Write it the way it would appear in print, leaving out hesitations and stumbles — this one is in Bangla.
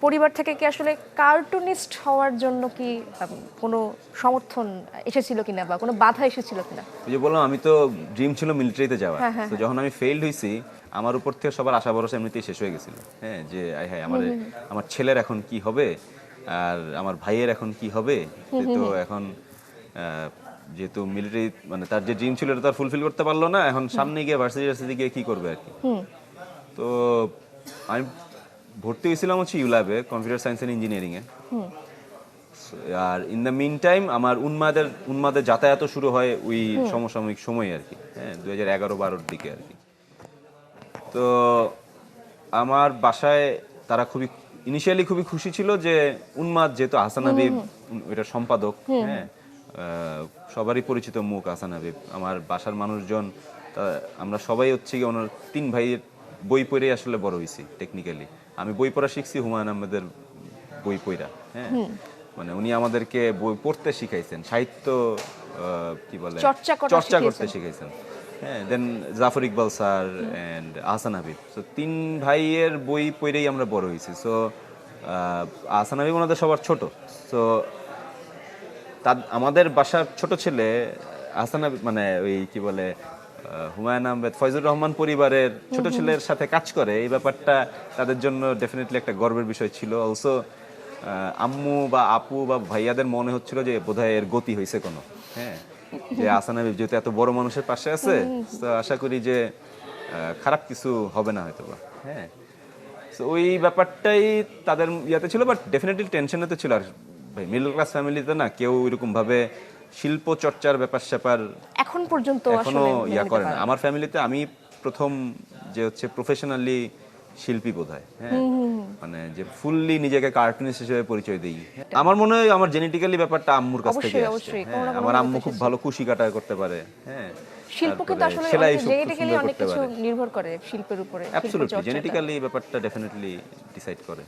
পরিবার থেকে কি আসলে কার্টুনিস্ট হওয়ার জন্য কি কোনো সমর্থন এসেছিল কিনা বা কোনো বাধা এসেছিল কিনা? ওই যে বললাম আমি তো ড্রিম ছিল মিলিটারিতে যাওয়ার, তো যখন আমি ফেইল্ড হয়েছি আমার উপর থেকে সবার আশা ভরসা এমনিতেই শেষ হয়ে গেছিল। হ্যাঁ, যে হ্যাঁ আমার ছেলের এখন কি হবে আর আমার ভাইয়ের এখন কি হবে। তো এখন যেহেতু মিলিটারি মানে তার যে ড্রিম ছিল এটা তো আর ফুলফিল করতে পারলো না, এখন সামনে গিয়ে ভার্সিটি গিয়ে কি করবে আর কি। তো আমি ভর্তি হয়েছিলাম হচ্ছে ইউল্যাবে, কম্পিউটার সায়েন্স অ্যান্ড ইঞ্জিনিয়ারিং এ। আর ইন দ্য মিন টাইম আমার উন্মাদের যাতায়াত শুরু হয় ওই সমসাময়িক সময় আর কি, হ্যাঁ 2011-12 দিকে আর কি। তো আমার বাসায় তারা ইনিশিয়ালি খুবই খুশি ছিল যে উন্মাদ যেহেতু হাসান হাবিব এটা সম্পাদক, হ্যাঁ সবারই পরিচিত মুখ হাসান হাবিব। আমার বাসার মানুষজন আমরা সবাই হচ্ছে কি ওনার 3 ভাইয়ের বই পড়ে আসলে বড় হয়েছি টেকনিক্যালি। আমি বই পড়া শিখছি হুমায়ুন আহমেদের বই পড়া, হ্যাঁ মানে উনি আমাদেরকে বই পড়তে শিখাইছেন, সাহিত্য কি বলে চর্চা করতে শিখাইছেন। হ্যাঁ, then Zafar Iqbal sir and Ahsan Habib. So 3 ভাইয়ের বই পড়েই আমরা বড় হয়েছি। সো আহসান হাবিব ওনাদের সবার ছোট। সো আমাদের বাসার ছোট ছেলে আহসান হাবিব মানে ওই কি বলে হুমায়ুন আহমেদ ফয়জুর রহমান পরিবারের ছোট ছেলের সাথে কাজ করে, এই ব্যাপারটা তাদের জন্য ডেফিনেটলি একটা গর্বের বিষয় ছিল। অলসো আম্মু বা আপু বা ভাইয়াদের মনে হচ্ছিল যে বোধহয় এর গতি হয়েছে কোনো, হ্যাঁ যে আহসান হাবিব যেহেতু এত বড় মানুষের পাশে আছে, তো আশা করি যে খারাপ কিছু হবে না হয়তো বা। হ্যাঁ, তো ওই ব্যাপারটাই তাদের ইয়াতে ছিল, বাট ডেফিনেটলি টেনশনে তো ছিল। আর ভাই মিডল ক্লাস ফ্যামিলিতে না কেউ এরকম ভাবে শিল্প চর্চার ব্যাপার স্যাপার এখন পর্যন্ত এখনো ইয়া করে না। আমার ফ্যামিলিতে আমি প্রথম যে হচ্ছে প্রফেশনালি শিল্পী বোধহয়, হ্যাঁ মানে যে ফুললি নিজেকে কার্টুনিস্ট হিসেবে পরিচয় দিই। আমার মনে হয় আমার জেনেটিক্যালি ব্যাপারটা আম্মুর কাছ থেকে আসছে। আমার আম্মু খুব ভালো কুশি কাটা করতে পারে, হ্যাঁ শিল্প কিন্তু আসলে জেনেটিক্যালি অনেক কিছু নির্ভর করে শিল্পের উপরে। অ্যাবসলিউটলি জেনেটিক্যালি ব্যাপারটা ডেফিনেটলি ডিসাইড করে।